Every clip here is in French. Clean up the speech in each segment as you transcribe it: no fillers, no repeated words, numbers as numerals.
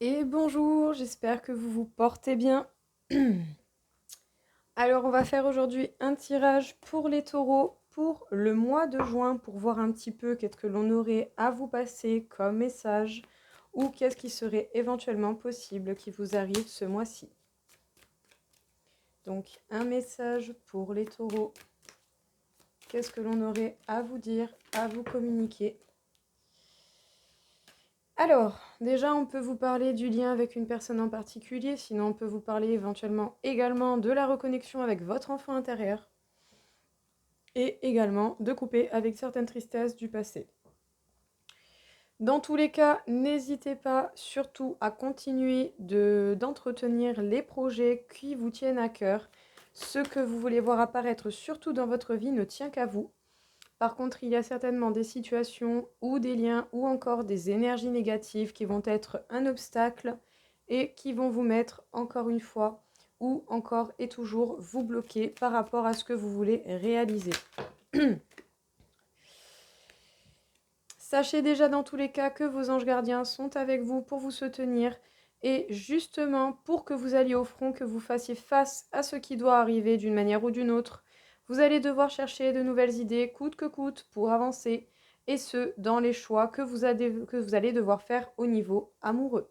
Et bonjour, j'espère que vous vous portez bien. Alors, on va faire aujourd'hui un tirage pour les taureaux pour le mois de juin pour voir un petit peu qu'est-ce que l'on aurait à vous passer comme message ou qu'est-ce qui serait éventuellement possible qui vous arrive ce mois-ci. Donc, un message pour les taureaux. Qu'est-ce que l'on aurait à vous dire, à vous communiquer? Alors, déjà, on peut vous parler du lien avec une personne en particulier, sinon on peut vous parler éventuellement également de la reconnexion avec votre enfant intérieur et également de couper avec certaines tristesses du passé. Dans tous les cas, n'hésitez pas surtout à continuer d'entretenir les projets qui vous tiennent à cœur. Ce que vous voulez voir apparaître surtout dans votre vie ne tient qu'à vous. Par contre, il y a certainement des situations ou des liens ou encore des énergies négatives qui vont être un obstacle et qui vont vous mettre encore une fois ou encore et toujours vous bloquer par rapport à ce que vous voulez réaliser. Sachez déjà dans tous les cas que vos anges gardiens sont avec vous pour vous soutenir et justement pour que vous alliez au front, que vous fassiez face à ce qui doit arriver d'une manière ou d'une autre. Vous allez devoir chercher de nouvelles idées, coûte que coûte, pour avancer, et ce, dans les choix que vous allez devoir faire au niveau amoureux.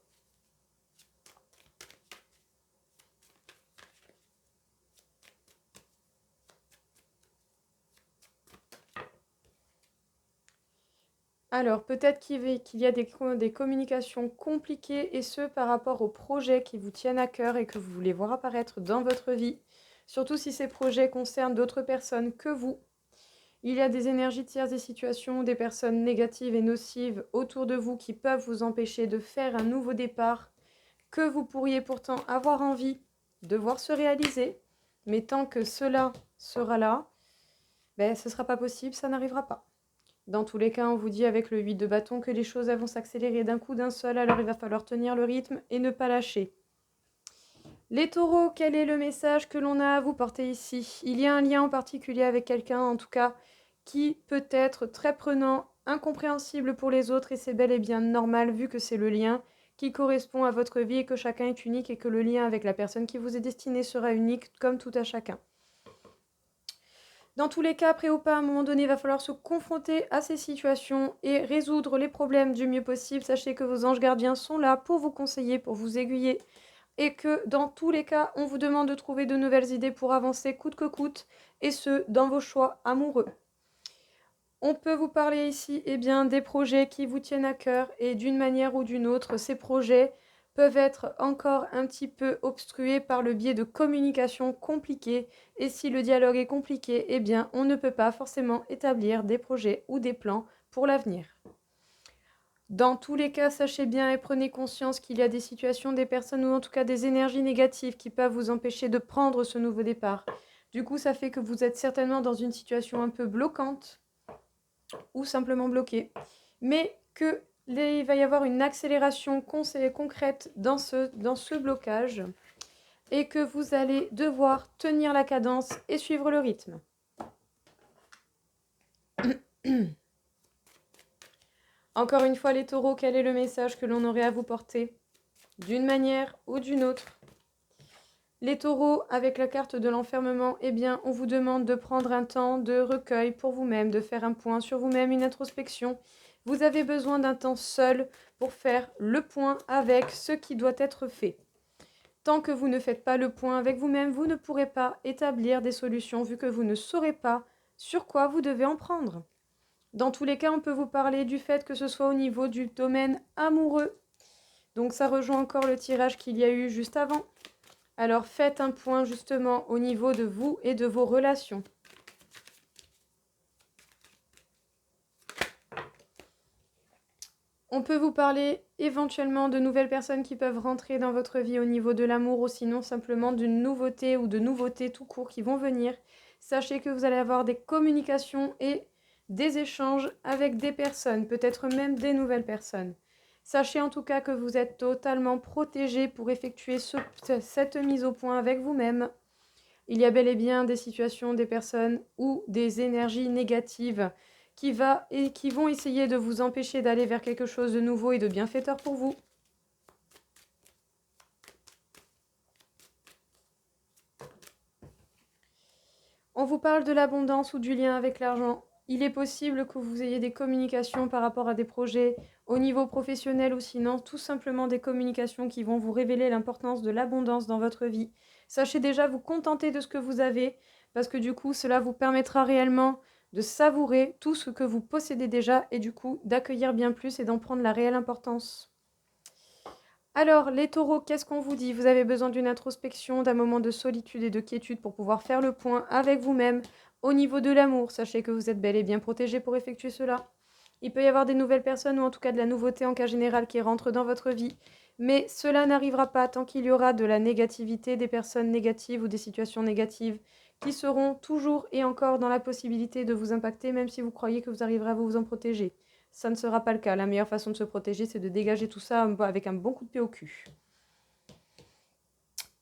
Alors, peut-être qu'il y a des communications compliquées, et ce, par rapport aux projets qui vous tiennent à cœur et que vous voulez voir apparaître dans votre vie, surtout si ces projets concernent d'autres personnes que vous. Il y a des énergies tierces, des situations, des personnes négatives et nocives autour de vous qui peuvent vous empêcher de faire un nouveau départ que vous pourriez pourtant avoir envie de voir se réaliser. Mais tant que cela sera là, ce ne sera pas possible, ça n'arrivera pas. Dans tous les cas, on vous dit avec le 8 de bâton que les choses vont s'accélérer d'un coup d'un seul, alors il va falloir tenir le rythme et ne pas lâcher. Les taureaux, quel est le message que l'on a à vous porter ici? Il y a un lien en particulier avec quelqu'un, en tout cas, qui peut être très prenant, incompréhensible pour les autres, et c'est bel et bien normal vu que c'est le lien qui correspond à votre vie et que chacun est unique et que le lien avec la personne qui vous est destiné sera unique comme tout à chacun. Dans tous les cas, après ou pas, à un moment donné, il va falloir se confronter à ces situations et résoudre les problèmes du mieux possible. Sachez que vos anges gardiens sont là pour vous conseiller, pour vous aiguiller, et que dans tous les cas, on vous demande de trouver de nouvelles idées pour avancer coûte que coûte, et ce, dans vos choix amoureux. On peut vous parler ici des projets qui vous tiennent à cœur, et d'une manière ou d'une autre, ces projets peuvent être encore un petit peu obstrués par le biais de communication compliquée, et si le dialogue est compliqué, on ne peut pas forcément établir des projets ou des plans pour l'avenir. Dans tous les cas, sachez bien et prenez conscience qu'il y a des situations, des personnes ou en tout cas des énergies négatives qui peuvent vous empêcher de prendre ce nouveau départ. Du coup, ça fait que vous êtes certainement dans une situation un peu bloquante ou simplement bloqué, mais il va y avoir une accélération concrète dans ce blocage et que vous allez devoir tenir la cadence et suivre le rythme. Encore une fois, les taureaux, quel est le message que l'on aurait à vous porter? D'une manière ou d'une autre. Les taureaux, avec la carte de l'enfermement, on vous demande de prendre un temps de recueil pour vous-même, de faire un point sur vous-même, une introspection. Vous avez besoin d'un temps seul pour faire le point avec ce qui doit être fait. Tant que vous ne faites pas le point avec vous-même, vous ne pourrez pas établir des solutions vu que vous ne saurez pas sur quoi vous devez en prendre. Dans tous les cas, on peut vous parler du fait que ce soit au niveau du domaine amoureux. Donc ça rejoint encore le tirage qu'il y a eu juste avant. Alors faites un point justement au niveau de vous et de vos relations. On peut vous parler éventuellement de nouvelles personnes qui peuvent rentrer dans votre vie au niveau de l'amour ou sinon simplement d'une nouveauté ou de nouveautés tout court qui vont venir. Sachez que vous allez avoir des communications et des échanges avec des personnes, peut-être même des nouvelles personnes. Sachez en tout cas que vous êtes totalement protégé pour effectuer cette mise au point avec vous-même. Il y a bel et bien des situations, des personnes ou des énergies négatives qui vont essayer de vous empêcher d'aller vers quelque chose de nouveau et de bienfaiteur pour vous. On vous parle de l'abondance ou du lien avec l'argent. Il est possible que vous ayez des communications par rapport à des projets au niveau professionnel ou sinon tout simplement des communications qui vont vous révéler l'importance de l'abondance dans votre vie. Sachez déjà vous contenter de ce que vous avez parce que du coup cela vous permettra réellement de savourer tout ce que vous possédez déjà et du coup d'accueillir bien plus et d'en prendre la réelle importance. Alors, les taureaux, qu'est-ce qu'on vous dit? Vous avez besoin d'une introspection, d'un moment de solitude et de quiétude pour pouvoir faire le point avec vous-même au niveau de l'amour. Sachez que vous êtes bel et bien protégé pour effectuer cela. Il peut y avoir des nouvelles personnes ou en tout cas de la nouveauté en cas général qui rentre dans votre vie. Mais cela n'arrivera pas tant qu'il y aura de la négativité, des personnes négatives ou des situations négatives qui seront toujours et encore dans la possibilité de vous impacter même si vous croyez que vous arriverez à vous en protéger. Ça ne sera pas le cas. La meilleure façon de se protéger, c'est de dégager tout ça avec un bon coup de pied au cul.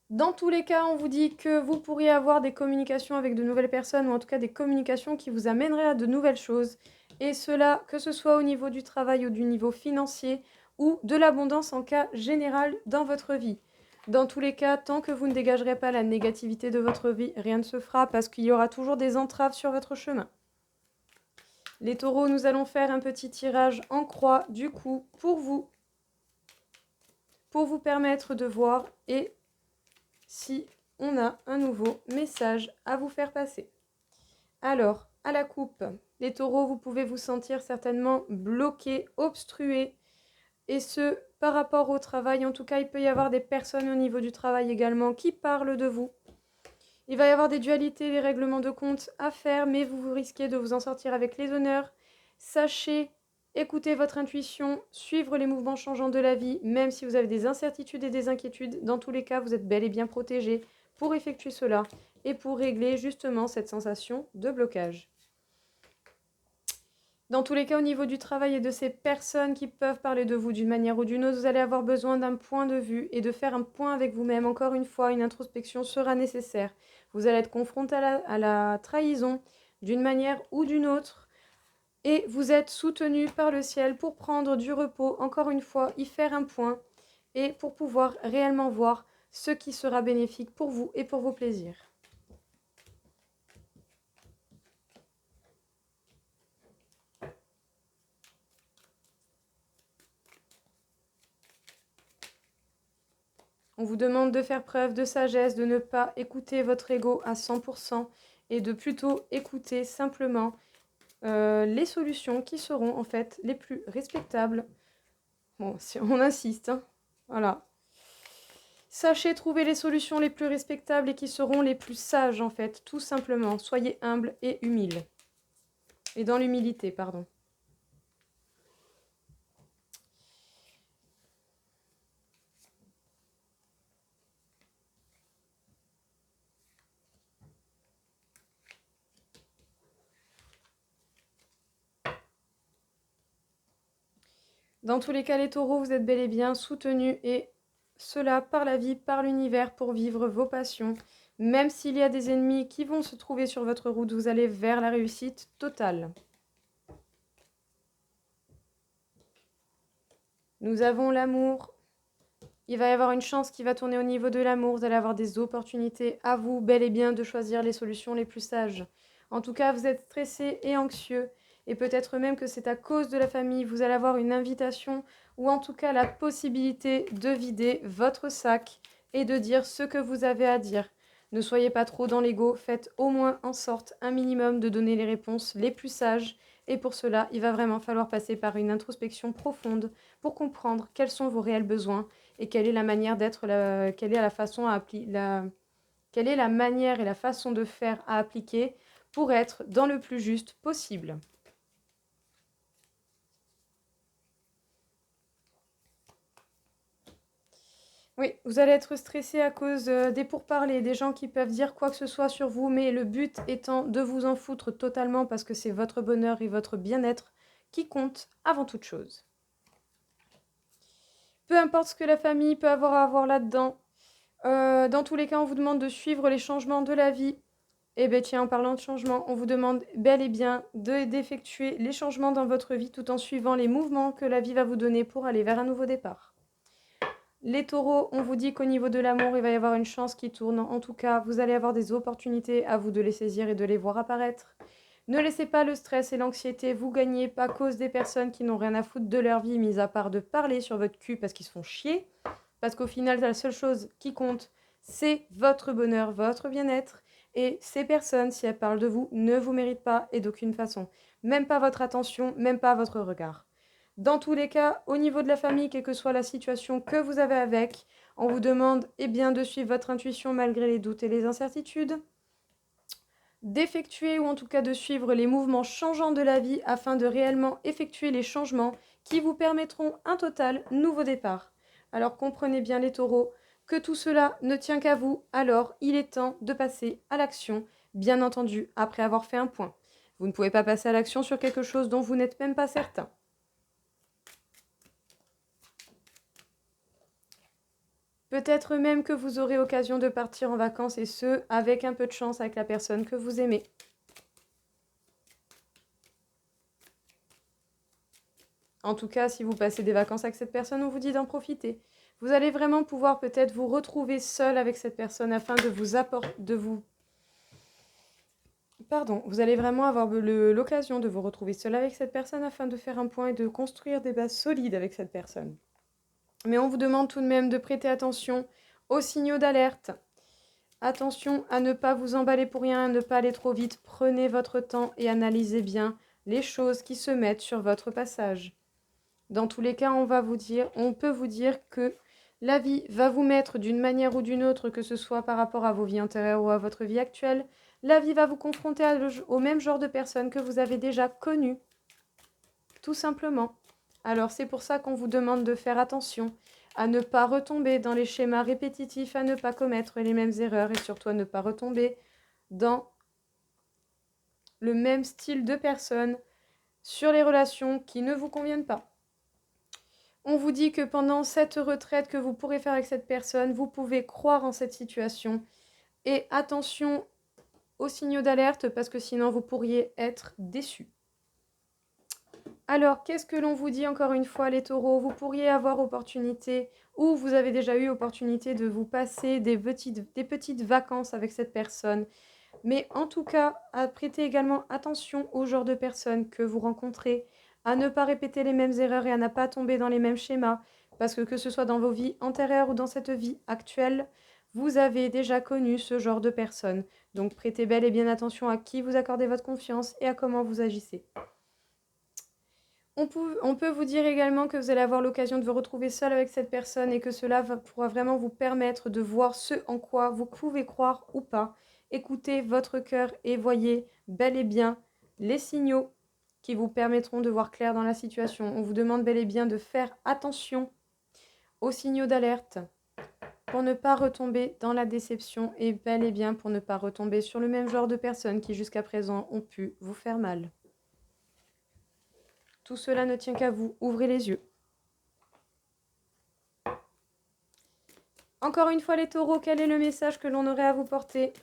Dans tous les cas, on vous dit que vous pourriez avoir des communications avec de nouvelles personnes ou en tout cas des communications qui vous amèneraient à de nouvelles choses. Et cela, que ce soit au niveau du travail ou du niveau financier ou de l'abondance en cas général dans votre vie. Dans tous les cas, tant que vous ne dégagerez pas la négativité de votre vie, rien ne se fera parce qu'il y aura toujours des entraves sur votre chemin. Les taureaux, nous allons faire un petit tirage en croix du coup pour vous permettre de voir et si on a un nouveau message à vous faire passer. Alors, à la coupe, les taureaux, vous pouvez vous sentir certainement bloqués, obstrués, et ce, par rapport au travail. En tout cas, il peut y avoir des personnes au niveau du travail également qui parlent de vous. Il va y avoir des dualités, des règlements de compte à faire, mais vous risquez de vous en sortir avec les honneurs. Sachez écouter votre intuition, suivre les mouvements changeants de la vie, même si vous avez des incertitudes et des inquiétudes. Dans tous les cas, vous êtes bel et bien protégé pour effectuer cela et pour régler justement cette sensation de blocage. Dans tous les cas, au niveau du travail et de ces personnes qui peuvent parler de vous d'une manière ou d'une autre, vous allez avoir besoin d'un point de vue et de faire un point avec vous-même. Encore une fois, une introspection sera nécessaire. Vous allez être confronté à la trahison d'une manière ou d'une autre. Et vous êtes soutenu par le ciel pour prendre du repos, encore une fois, y faire un point et pour pouvoir réellement voir ce qui sera bénéfique pour vous et pour vos plaisirs. On vous demande de faire preuve de sagesse, de ne pas écouter votre ego à 100% et de plutôt écouter simplement les solutions qui seront en fait les plus respectables. Bon, si on insiste, hein. Voilà. Sachez trouver les solutions les plus respectables et qui seront les plus sages en fait, tout simplement. Soyez humble et humile. Et dans l'humilité, pardon. Dans tous les cas, les taureaux, vous êtes bel et bien soutenus et cela par la vie, par l'univers pour vivre vos passions. Même s'il y a des ennemis qui vont se trouver sur votre route, vous allez vers la réussite totale. Nous avons l'amour. Il va y avoir une chance qui va tourner au niveau de l'amour. Vous allez avoir des opportunités à vous, bel et bien, de choisir les solutions les plus sages. En tout cas, vous êtes stressé et anxieux. Et peut-être même que c'est à cause de la famille. Vous allez avoir une invitation ou en tout cas la possibilité de vider votre sac et de dire ce que vous avez à dire. Ne soyez pas trop dans l'ego. Faites au moins en sorte un minimum de donner les réponses les plus sages. Et pour cela, il va vraiment falloir passer par une introspection profonde pour comprendre quels sont vos réels besoins et quelle est la manière d'être, quelle est la façon à quelle est la manière et la façon de faire à appliquer pour être dans le plus juste possible. Oui, vous allez être stressé à cause des pourparlers, des gens qui peuvent dire quoi que ce soit sur vous, mais le but étant de vous en foutre totalement parce que c'est votre bonheur et votre bien-être qui compte avant toute chose. Peu importe ce que la famille peut avoir à voir là-dedans, dans tous les cas, on vous demande de suivre les changements de la vie. Et bien tiens, en parlant de changement, on vous demande bel et bien d'effectuer les changements dans votre vie tout en suivant les mouvements que la vie va vous donner pour aller vers un nouveau départ. Les taureaux, on vous dit qu'au niveau de l'amour, il va y avoir une chance qui tourne. En tout cas, vous allez avoir des opportunités, à vous de les saisir et de les voir apparaître. Ne laissez pas le stress et l'anxiété vous gagner à cause des personnes qui n'ont rien à foutre de leur vie, mis à part de parler sur votre cul parce qu'ils se font chier. Parce qu'au final, la seule chose qui compte, c'est votre bonheur, votre bien-être. Et ces personnes, si elles parlent de vous, ne vous méritent pas et d'aucune façon. Même pas votre attention, même pas votre regard. Dans tous les cas, au niveau de la famille, quelle que soit la situation que vous avez avec, on vous demande bien, de suivre votre intuition malgré les doutes et les incertitudes, d'effectuer ou en tout cas de suivre les mouvements changeants de la vie afin de réellement effectuer les changements qui vous permettront un total nouveau départ. Alors comprenez bien les taureaux que tout cela ne tient qu'à vous, alors il est temps de passer à l'action, bien entendu après avoir fait un point. Vous ne pouvez pas passer à l'action sur quelque chose dont vous n'êtes même pas certain. Peut-être même que vous aurez occasion de partir en vacances et ce, avec un peu de chance avec la personne que vous aimez. En tout cas, si vous passez des vacances avec cette personne, on vous dit d'en profiter. Vous allez vraiment pouvoir peut-être vous retrouver seul avec cette personne afin de vous apporter, vous allez vraiment avoir l'occasion de vous retrouver seul avec cette personne afin de faire un point et de construire des bases solides avec cette personne. Mais on vous demande tout de même de prêter attention aux signaux d'alerte. Attention à ne pas vous emballer pour rien, à ne pas aller trop vite. Prenez votre temps et analysez bien les choses qui se mettent sur votre passage. Dans tous les cas, on peut vous dire que la vie va vous mettre d'une manière ou d'une autre, que ce soit par rapport à vos vies antérieures ou à votre vie actuelle, la vie va vous confronter au même genre de personnes que vous avez déjà connues, tout simplement. Alors c'est pour ça qu'on vous demande de faire attention, à ne pas retomber dans les schémas répétitifs, à ne pas commettre les mêmes erreurs et surtout à ne pas retomber dans le même style de personnes sur les relations qui ne vous conviennent pas. On vous dit que pendant cette retraite que vous pourrez faire avec cette personne, vous pouvez croire en cette situation. Et attention aux signaux d'alerte parce que sinon vous pourriez être déçus. Alors, qu'est-ce que l'on vous dit encore une fois, les taureaux? Vous pourriez avoir opportunité, ou vous avez déjà eu opportunité de vous passer des petites vacances avec cette personne. Mais en tout cas, à prêter également attention au genre de personnes que vous rencontrez, à ne pas répéter les mêmes erreurs et à ne pas tomber dans les mêmes schémas, parce que ce soit dans vos vies antérieures ou dans cette vie actuelle, vous avez déjà connu ce genre de personnes. Donc prêtez bel et bien attention à qui vous accordez votre confiance et à comment vous agissez. On peut vous dire également que vous allez avoir l'occasion de vous retrouver seul avec cette personne et que cela pourra vraiment vous permettre de voir ce en quoi vous pouvez croire ou pas. Écoutez votre cœur et voyez bel et bien les signaux qui vous permettront de voir clair dans la situation. On vous demande bel et bien de faire attention aux signaux d'alerte pour ne pas retomber dans la déception et bel et bien pour ne pas retomber sur le même genre de personnes qui jusqu'à présent ont pu vous faire mal. Tout cela ne tient qu'à vous, ouvrez les yeux. Encore une fois les taureaux, quel est le message que l'on aurait à vous porter?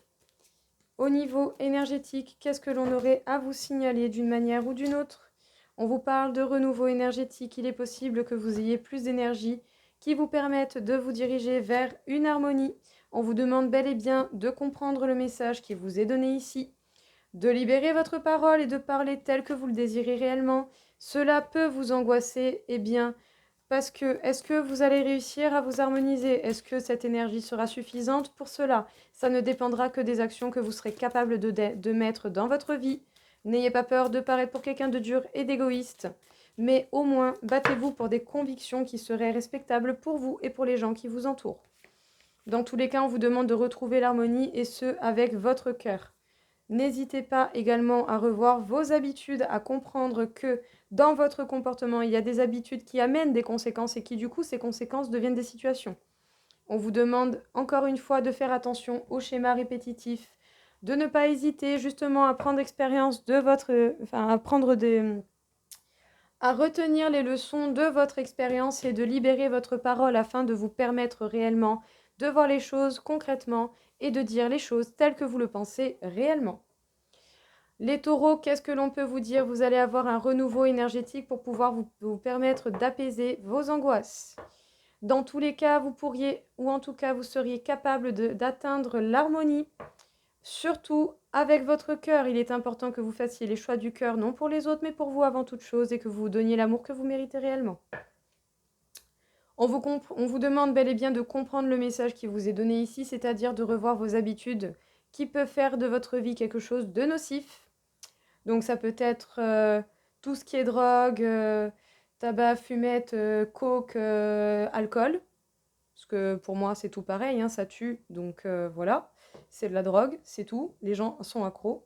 Au niveau énergétique, qu'est-ce que l'on aurait à vous signaler d'une manière ou d'une autre? On vous parle de renouveau énergétique, il est possible que vous ayez plus d'énergie qui vous permettent de vous diriger vers une harmonie. On vous demande bel et bien de comprendre le message qui vous est donné ici, de libérer votre parole et de parler tel que vous le désirez réellement. Cela peut vous angoisser, bien, parce que est-ce que vous allez réussir à vous harmoniser? Est-ce que cette énergie sera suffisante pour cela? Ça ne dépendra que des actions que vous serez capable de mettre dans votre vie. N'ayez pas peur de paraître pour quelqu'un de dur et d'égoïste, mais au moins battez-vous pour des convictions qui seraient respectables pour vous et pour les gens qui vous entourent. Dans tous les cas, on vous demande de retrouver l'harmonie et ce, avec votre cœur. N'hésitez pas également à revoir vos habitudes, à comprendre que dans votre comportement, il y a des habitudes qui amènent des conséquences et qui du coup, ces conséquences deviennent des situations. On vous demande encore une fois de faire attention aux schémas répétitifs, de ne pas hésiter justement à prendre expérience de votre... à retenir les leçons de votre expérience et de libérer votre parole afin de vous permettre réellement de voir les choses concrètement et de dire les choses telles que vous le pensez réellement. Les taureaux, qu'est-ce que l'on peut vous dire? Vous allez avoir un renouveau énergétique pour pouvoir vous permettre d'apaiser vos angoisses. Dans tous les cas, vous pourriez, ou en tout cas, vous seriez capable d'atteindre l'harmonie. Surtout avec votre cœur, il est important que vous fassiez les choix du cœur, non pour les autres, mais pour vous avant toute chose, et que vous vous donniez l'amour que vous méritez réellement. On vous demande bel et bien de comprendre le message qui vous est donné ici, c'est-à-dire de revoir vos habitudes qui peuvent faire de votre vie quelque chose de nocif. Donc ça peut être tout ce qui est drogue, tabac, fumette, coke, alcool. Parce que pour moi, c'est tout pareil, hein, ça tue. Donc voilà, c'est de la drogue, c'est tout. Les gens sont accros.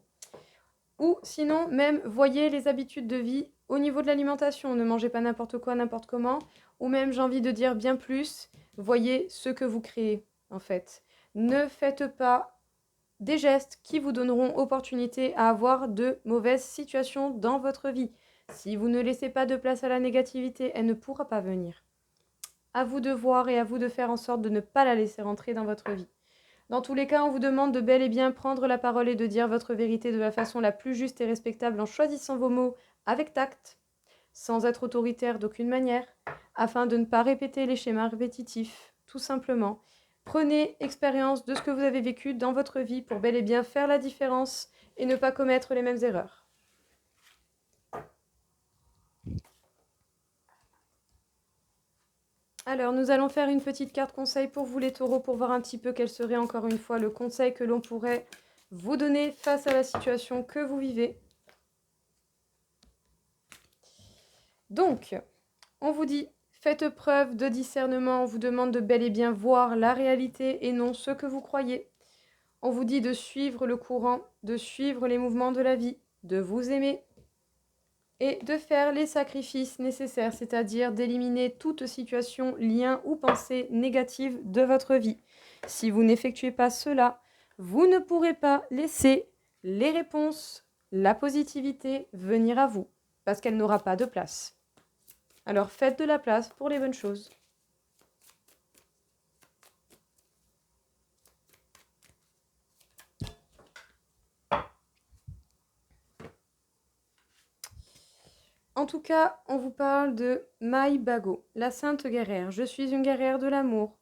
Ou sinon, même, voyez les habitudes de vie au niveau de l'alimentation. Ne mangez pas n'importe quoi, n'importe comment. Ou même, j'ai envie de dire bien plus, voyez ce que vous créez, en fait. Ne faites pas des gestes qui vous donneront opportunité à avoir de mauvaises situations dans votre vie. Si vous ne laissez pas de place à la négativité, elle ne pourra pas venir. À vous de voir et à vous de faire en sorte de ne pas la laisser rentrer dans votre vie. Dans tous les cas, on vous demande de bel et bien prendre la parole et de dire votre vérité de la façon la plus juste et respectable en choisissant vos mots avec tact, sans être autoritaire d'aucune manière, afin de ne pas répéter les schémas répétitifs, tout simplement. Prenez expérience de ce que vous avez vécu dans votre vie pour bel et bien faire la différence et ne pas commettre les mêmes erreurs. Alors, nous allons faire une petite carte conseil pour vous les taureaux pour voir un petit peu quel serait encore une fois le conseil que l'on pourrait vous donner face à la situation que vous vivez. Donc, on vous dit, faites preuve de discernement, on vous demande de bel et bien voir la réalité et non ce que vous croyez. On vous dit de suivre le courant, de suivre les mouvements de la vie, de vous aimer et de faire les sacrifices nécessaires, c'est-à-dire d'éliminer toute situation, lien ou pensée négative de votre vie. Si vous n'effectuez pas cela, vous ne pourrez pas laisser les réponses, la positivité venir à vous, parce qu'elle n'aura pas de place. Alors faites de la place pour les bonnes choses. En tout cas, on vous parle de Mai Bago, la sainte guerrière. Je suis une guerrière de l'amour.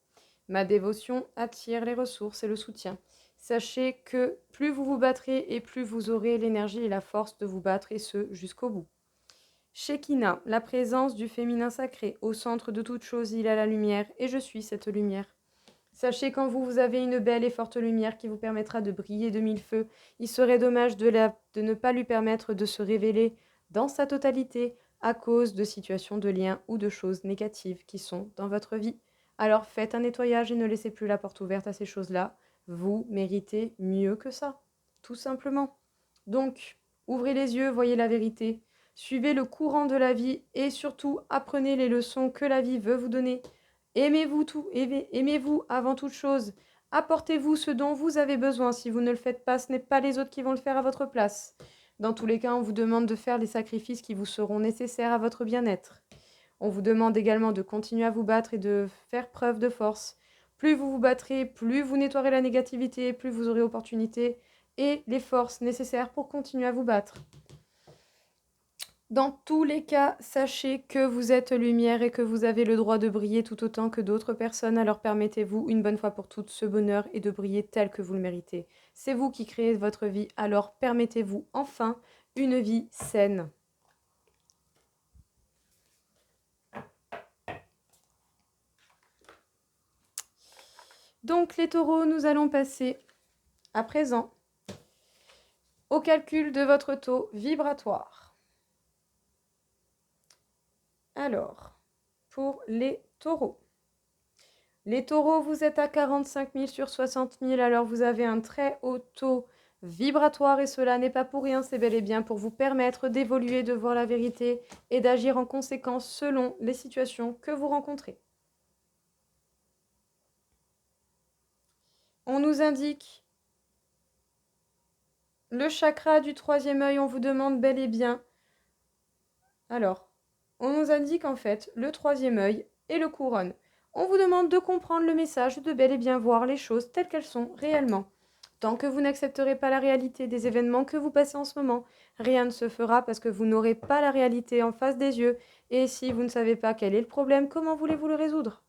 Ma dévotion attire les ressources et le soutien. Sachez que plus vous vous battrez et plus vous aurez l'énergie et la force de vous battre et ce jusqu'au bout. Shekinah, la présence du féminin sacré. Au centre de toute chose, il y a la lumière et je suis cette lumière. Sachez qu'en vous, vous avez une belle et forte lumière qui vous permettra de briller de mille feux. Il serait dommage de ne pas lui permettre de se révéler dans sa totalité à cause de situations de liens ou de choses négatives qui sont dans votre vie. Alors faites un nettoyage et ne laissez plus la porte ouverte à ces choses-là. Vous méritez mieux que ça, tout simplement. Donc, ouvrez les yeux, voyez la vérité, suivez le courant de la vie et surtout apprenez les leçons que la vie veut vous donner. Aimez-vous avant toute chose. Apportez-vous ce dont vous avez besoin. Si vous ne le faites pas, ce n'est pas les autres qui vont le faire à votre place. Dans tous les cas, on vous demande de faire les sacrifices qui vous seront nécessaires à votre bien-être. On vous demande également de continuer à vous battre et de faire preuve de force. Plus vous vous battrez, plus vous nettoierez la négativité, plus vous aurez opportunité et les forces nécessaires pour continuer à vous battre. Dans tous les cas, sachez que vous êtes lumière et que vous avez le droit de briller tout autant que d'autres personnes. Alors permettez-vous une bonne fois pour toutes ce bonheur et de briller tel que vous le méritez. C'est vous qui créez votre vie, alors permettez-vous enfin une vie saine. Donc les taureaux, nous allons passer à présent au calcul de votre taux vibratoire. Alors, pour les taureaux. Les taureaux, vous êtes à 45 000 sur 60 000, alors vous avez un très haut taux vibratoire et cela n'est pas pour rien, c'est bel et bien pour vous permettre d'évoluer, de voir la vérité et d'agir en conséquence selon les situations que vous rencontrez. On nous indique le chakra du troisième œil, on vous demande bel et bien. Alors, on nous indique en fait le troisième œil et le couronne. On vous demande de comprendre le message, de bel et bien voir les choses telles qu'elles sont réellement. Tant que vous n'accepterez pas la réalité des événements que vous passez en ce moment, rien ne se fera parce que vous n'aurez pas la réalité en face des yeux. Et si vous ne savez pas quel est le problème, comment voulez-vous le résoudre ?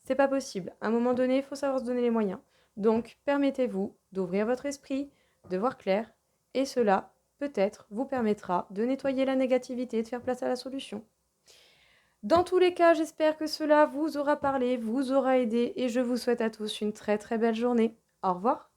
C'est pas possible. À un moment donné, il faut savoir se donner les moyens. Donc, permettez-vous d'ouvrir votre esprit, de voir clair, et cela, peut-être, vous permettra de nettoyer la négativité et de faire place à la solution. Dans tous les cas, j'espère que cela vous aura parlé, vous aura aidé, et je vous souhaite à tous une très très belle journée. Au revoir.